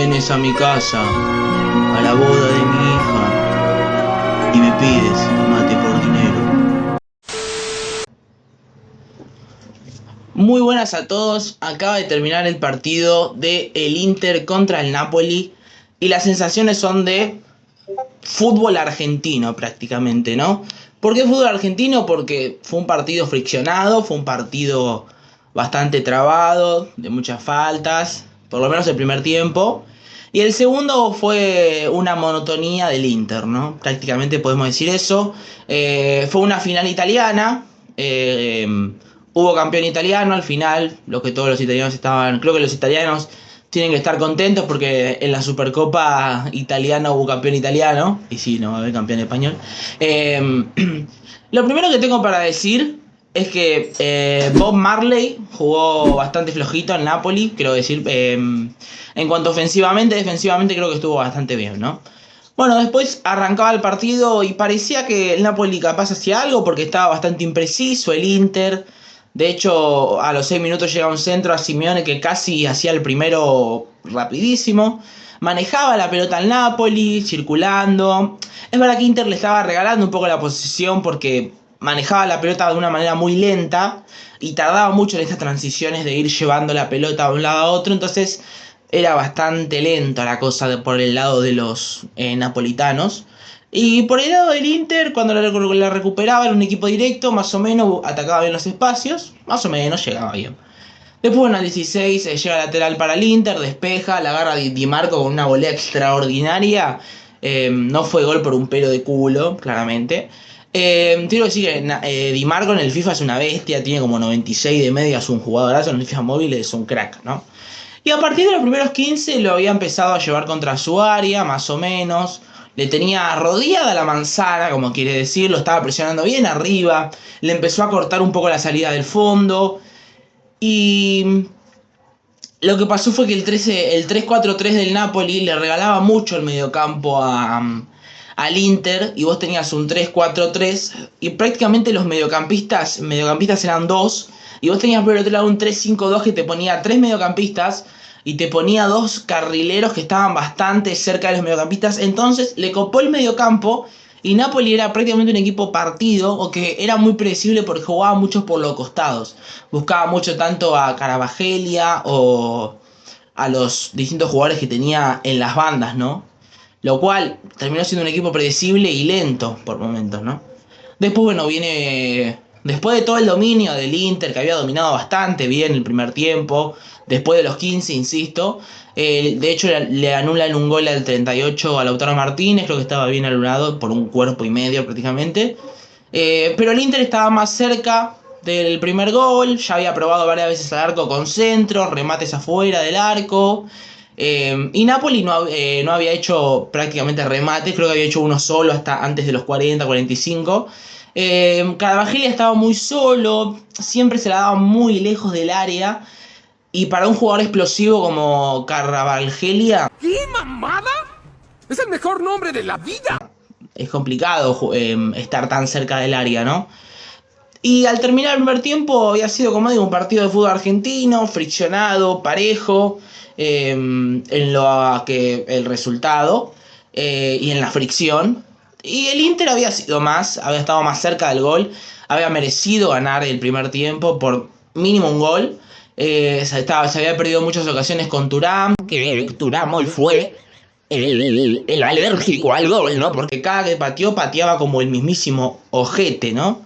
vienes a mi casa, a la boda de mi hija, y me pides que mate por dinero. Muy buenas a todos, acaba de terminar el partido de el Inter contra el Napoli y las sensaciones son de fútbol argentino prácticamente, ¿no? ¿Por qué fútbol argentino? Porque fue un partido friccionado, fue un partido bastante trabado, de muchas faltas, por lo menos el primer tiempo. Y el segundo fue una monotonía del Inter, ¿no? Prácticamente podemos decir eso. Fue una final italiana. Hubo campeón italiano al final. Lo que todos los italianos estaban. Creo que los italianos tienen que estar contentos porque en la Supercopa italiana hubo campeón italiano. Y sí, no va a haber campeón español. Lo primero que tengo para decir es que Bob Marley jugó bastante flojito en Napoli, quiero decir, en cuanto ofensivamente, defensivamente creo que estuvo bastante bien, ¿no? Bueno, después arrancaba el partido y parecía que el Napoli capaz hacía algo porque estaba bastante impreciso el Inter. De hecho, a los 6 minutos llega un centro a Simeone que casi hacía el primero rapidísimo. Manejaba la pelota al Napoli, circulando. Es verdad que Inter le estaba regalando un poco la posesión porque manejaba la pelota de una manera muy lenta y tardaba mucho en estas transiciones de ir llevando la pelota de un lado a otro, entonces era bastante lenta la cosa por el lado de los napolitanos. Y por el lado del Inter, cuando la recuperaba, era un equipo directo, más o menos atacaba bien los espacios, más o menos llegaba bien. Después en el 16 llega lateral para el Inter, despeja, la agarra Di Marco con una volea extraordinaria. No fue gol por un pelo de culo, claramente. Quiero decir que Di Marco en el FIFA es una bestia, tiene como 96 de media, es un jugadorazo, en el FIFA móvil es un crack, ¿no? Y a partir de los primeros 15 lo había empezado a llevar contra su área, más o menos. Le tenía rodeada la manzana, como quiere decir, lo estaba presionando bien arriba. Le empezó a cortar un poco la salida del fondo. Y lo que pasó fue que el 3-4-3 del Napoli le regalaba mucho el mediocampo al Inter y vos tenías un 3-4-3 y prácticamente los mediocampistas eran dos y vos tenías por el otro lado un 3-5-2 que te ponía tres mediocampistas y te ponía dos carrileros que estaban bastante cerca de los mediocampistas, entonces le copó el mediocampo y Napoli era prácticamente un equipo partido o que era muy predecible porque jugaba mucho por los costados. Buscaba mucho tanto a Caravagelia o a los distintos jugadores que tenía en las bandas, ¿no? Lo cual terminó siendo un equipo predecible y lento por momentos, ¿no? Después, bueno, después de todo el dominio del Inter, que había dominado bastante bien el primer tiempo, después de los 15, insisto, de hecho le anulan un gol al 38 a Lautaro Martínez, creo que estaba bien anulado por un cuerpo y medio prácticamente. Pero el Inter estaba más cerca del primer gol, ya había probado varias veces al arco con centros, remates afuera del arco. Y Napoli no había hecho prácticamente remates, creo que había hecho uno solo hasta antes de los 40, 45. Caravagelia estaba muy solo, siempre se la daba muy lejos del área. Y para un jugador explosivo como Caravagelia, ¿Qué mamada? ¡Es el mejor nombre de la vida! es complicado estar tan cerca del área, ¿no? Y al terminar el primer tiempo había sido, como digo, un partido de fútbol argentino, friccionado, parejo, en lo que el resultado y en la fricción. Y el Inter había estado más cerca del gol, había merecido ganar el primer tiempo por mínimo un gol. Se había perdido muchas ocasiones con Thuram, que Thuram hoy fue el alérgico al gol, ¿no? Porque cada que pateaba como el mismísimo ojete, ¿no?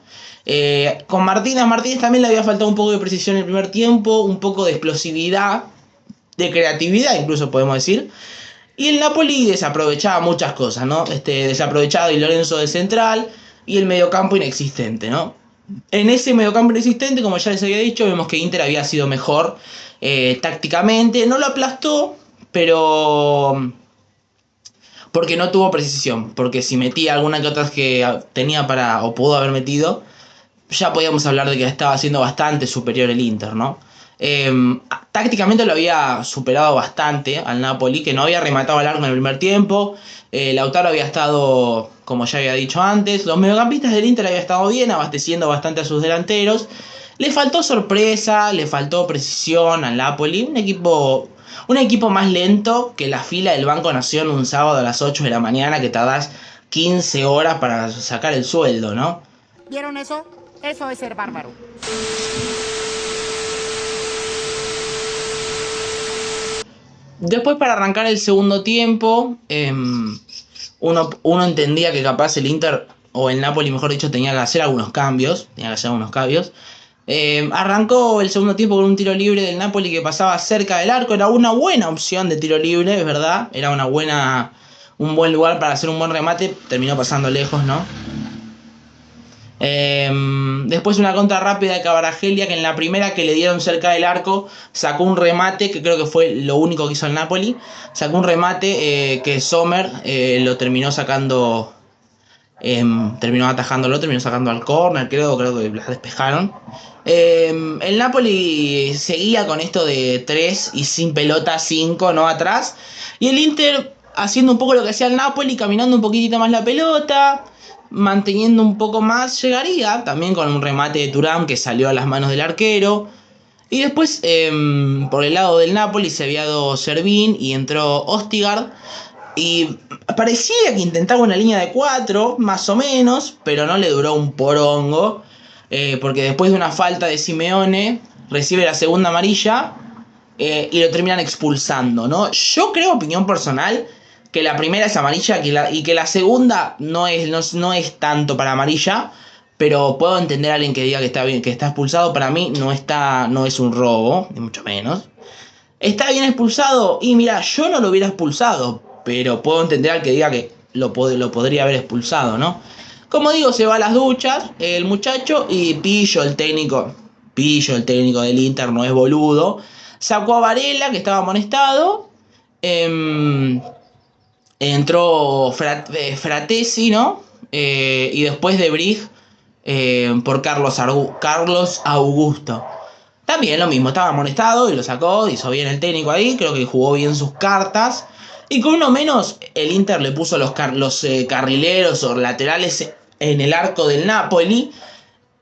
Con Martínez también le había faltado un poco de precisión en el primer tiempo, un poco de explosividad, de creatividad incluso podemos decir. Y el Napoli desaprovechaba muchas cosas, ¿no? Desaprovechaba Di Lorenzo de central y el mediocampo inexistente, ¿no? En ese mediocampo inexistente, como ya les había dicho, vemos que Inter había sido mejor tácticamente. No lo aplastó, pero porque no tuvo precisión. Porque si metía alguna que otra que tenía para o pudo haber metido, ya podíamos hablar de que estaba siendo bastante superior el Inter, ¿no? Tácticamente lo había superado bastante al Napoli, que no había rematado al arco en el primer tiempo. Lautaro había estado, como ya había dicho antes, los mediocampistas del Inter habían estado bien, abasteciendo bastante a sus delanteros. Le faltó sorpresa, le faltó precisión al Napoli, un equipo Un equipo más lento que la fila del Banco Nación un sábado a las 8 de la mañana que tardás 15 horas para sacar el sueldo, ¿no? ¿Vieron eso? Eso es ser bárbaro. Después para arrancar el segundo tiempo, uno entendía que capaz el Inter, o el Napoli mejor dicho, tenía que hacer algunos cambios. Arrancó el segundo tiempo con un tiro libre del Napoli que pasaba cerca del arco. Era una buena opción de tiro libre, es verdad. Era un buen lugar para hacer un buen remate. Terminó pasando lejos, ¿no? Después una contra rápida de Kvaratskhelia, que en la primera que le dieron cerca del arco sacó un remate, que creo que fue lo único que hizo el Napoli. Sacó un remate que Sommer lo terminó sacando, terminó atajándolo, terminó sacando al córner, creo que las despejaron. El Napoli seguía con esto de 3 y sin pelota 5, ¿no? Atrás. Y el Inter haciendo un poco lo que hacía el Napoli, caminando un poquitito más la pelota, manteniendo un poco más, llegaría también con un remate de Thuram que salió a las manos del arquero. Y después por el lado del Napoli se había dado Servín y entró Østigård. Y parecía que intentaba una línea de 4, más o menos, pero no le duró un porongo. Porque después de una falta de Simeone recibe la segunda amarilla y lo terminan expulsando, ¿no? Yo creo, opinión personal, que la primera es amarilla y que la segunda no es tanto para amarilla, pero puedo entender a alguien que diga que está bien, que está expulsado. Para mí no es un robo, ni mucho menos. ¿Está bien expulsado? Y mira, yo no lo hubiera expulsado, pero puedo entender al que diga que lo podría haber expulsado, ¿no? Como digo, se va a las duchas el muchacho y Pillo, el técnico del Inter, no es boludo, sacó a Varela, que estaba amonestado. Entró Fratesi, ¿no? Y después de Brig por Carlos Augusto. También lo mismo, estaba amonestado y lo sacó, hizo bien el técnico ahí, creo que jugó bien sus cartas. Y con uno menos, el Inter le puso los carrileros o laterales en el arco del Napoli.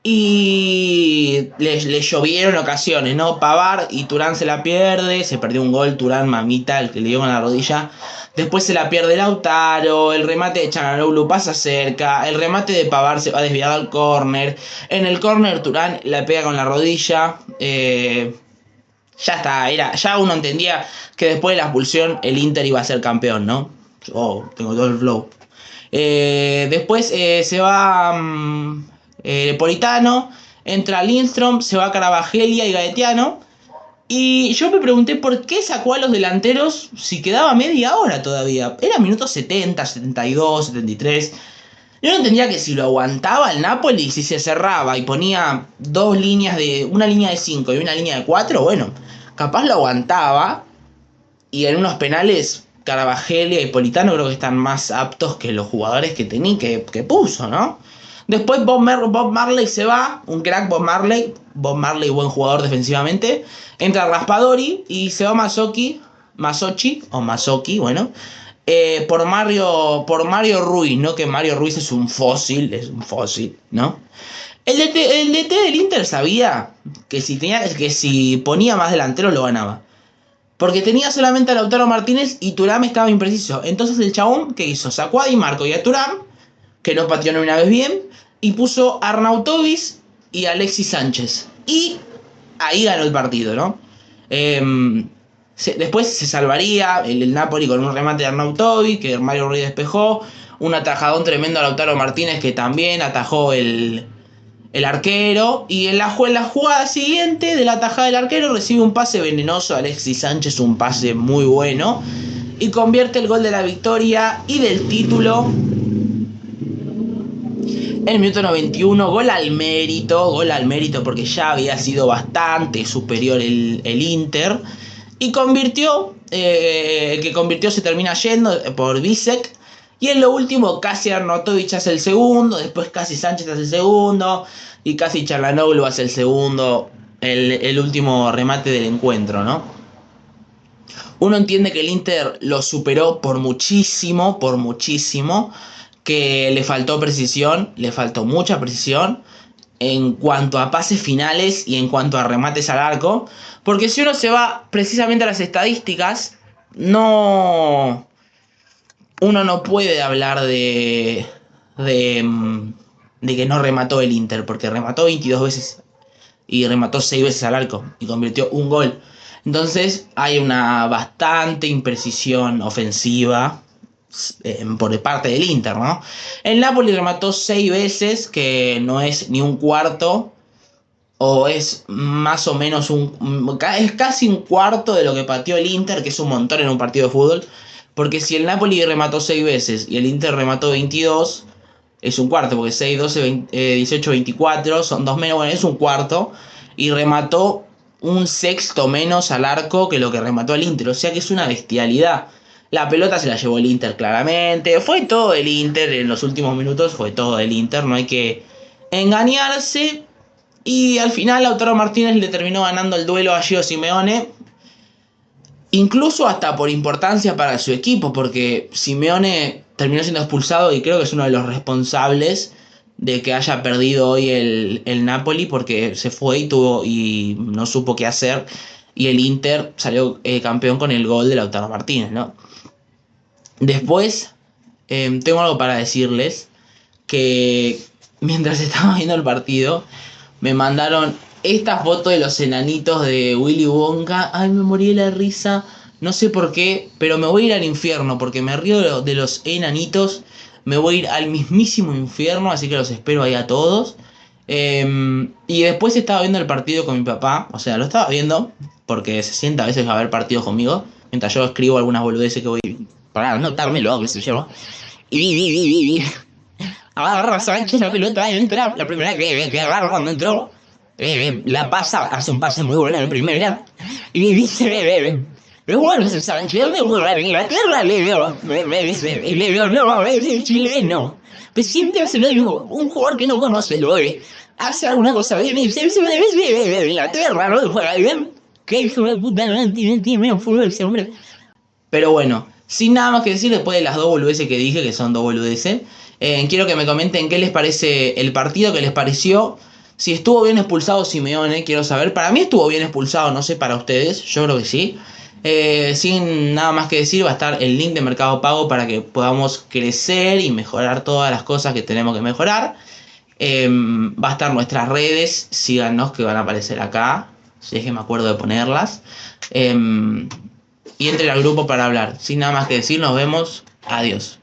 Y le llovieron ocasiones, ¿no? Pavard y Thuram se la pierde. Se perdió un gol, Thuram, mamita, el que le dio con la rodilla. Después se la pierde Lautaro. El remate de Çalhanoğlu pasa cerca. El remate de Pavard se va desviado al córner. En el córner Thuram la pega con la rodilla. Ya está, ya uno entendía que después de la expulsión el Inter iba a ser campeón, ¿no? Tengo todo el flow. Después se va Politano, entra Lindstrom, se va Kvaratskhelia y Gaetiano. Y yo me pregunté por qué sacó a los delanteros si quedaba media hora todavía. Era minutos 70, 72, 73. Yo no entendía que si lo aguantaba el Napoli, si se cerraba y ponía una línea de 5 y una línea de 4, bueno, capaz lo aguantaba. Y en unos penales, Kvaratskhelia y Politano creo que están más aptos que los jugadores que puso, ¿no? Después Bob Marley se va, un crack Bob Marley, buen jugador defensivamente. Entra Raspadori y se va Masochi, bueno, por Mario Ruiz, ¿no? Que Mario Ruiz es un fósil, ¿no? El DT del Inter sabía que si ponía más delanteros lo ganaba. Porque tenía solamente a Lautaro Martínez y Thuram estaba impreciso. Entonces el chabón, ¿qué hizo? Sacó a Di Marco y a Thuram, que no pateó ni una vez bien, y puso a Arnautovic y a Alexis Sánchez. Y ahí ganó el partido, ¿no? Después se salvaría el Napoli con un remate de Arnautovic, que Mario Ruiz despejó. Un atajadón tremendo a Lautaro Martínez, que también atajó el arquero. Y en la jugada siguiente de la atajada del arquero recibe un pase venenoso a Alexis Sánchez, un pase muy bueno, y convierte el gol de la victoria y del título en el minuto 91. Gol al mérito porque ya había sido bastante superior el Inter. Y el que convirtió se termina yendo por Bisek. Y en lo último casi Arnautovic hace el segundo, después casi Sánchez hace el segundo y casi Çalhanoğlu hace el segundo, el último remate del encuentro, ¿no? Uno entiende que el Inter lo superó por muchísimo, que le faltó precisión, le faltó mucha precisión, en cuanto a pases finales y en cuanto a remates al arco. Porque si uno se va precisamente a las estadísticas, uno no puede hablar de que no remató el Inter, porque remató 22 veces y remató 6 veces al arco y convirtió un gol. Entonces hay una bastante imprecisión ofensiva por parte del Inter, ¿no? El Napoli remató 6 veces, que no es ni un cuarto, o es más o menos es casi un cuarto de lo que pateó el Inter, que es un montón en un partido de fútbol. Porque si el Napoli remató 6 veces y el Inter remató 22, es un cuarto, porque 6, 12, 20, 18, 24, son 2 menos, bueno, es un cuarto. Y remató un sexto menos al arco que lo que remató el Inter, o sea que es una bestialidad. La pelota se la llevó el Inter claramente, fue todo el Inter, en los últimos minutos fue todo el Inter, no hay que engañarse. Y al final Lautaro Martínez le terminó ganando el duelo a Gio Simeone, incluso hasta por importancia para su equipo, porque Simeone terminó siendo expulsado y creo que es uno de los responsables de que haya perdido hoy el Napoli, porque se fue y no supo qué hacer, y el Inter salió campeón con el gol de Lautaro Martínez, ¿no? Después tengo algo para decirles, que mientras estaba viendo el partido me mandaron esta foto de los enanitos de Willy Wonka. Ay, me morí de la risa. No sé por qué, pero me voy a ir al infierno porque me río de los enanitos. Me voy a ir al mismísimo infierno, así que los espero ahí a todos. Y después estaba viendo el partido con mi papá. O sea, lo estaba viendo porque se sienta a veces a ver partidos conmigo, mientras yo escribo algunas boludeces que voy para anotármelo, qué sé yo. Y agarra Sánchez la pelota, entra, la primera que agarra cuando entró, la pasa, hace un pase muy bueno en la primera, y dice, pero bueno, Sánchez, me voy a Inglaterra, le digo, no, es chileno, pero siempre se lo digo, un jugador que no conoce lo ve, hace alguna cosa bien, y dice, Inglaterra, no juega bien, que hijo de puta, no tiene fútbol ese hombre. Pero bueno, sin nada más que decir después de las dos boludeces que dije, que son dos boludeces, quiero que me comenten qué les parece el partido, qué les pareció, si estuvo bien expulsado Simeone, quiero saber. Para mí estuvo bien expulsado, no sé para ustedes, yo creo que sí. Sin nada más que decir, va a estar el link de Mercado Pago para que podamos crecer y mejorar todas las cosas que tenemos que mejorar. Va a estar nuestras redes, síganos que van a aparecer acá, si es que me acuerdo de ponerlas. Y entren al grupo para hablar. Sin nada más que decir, nos vemos. Adiós.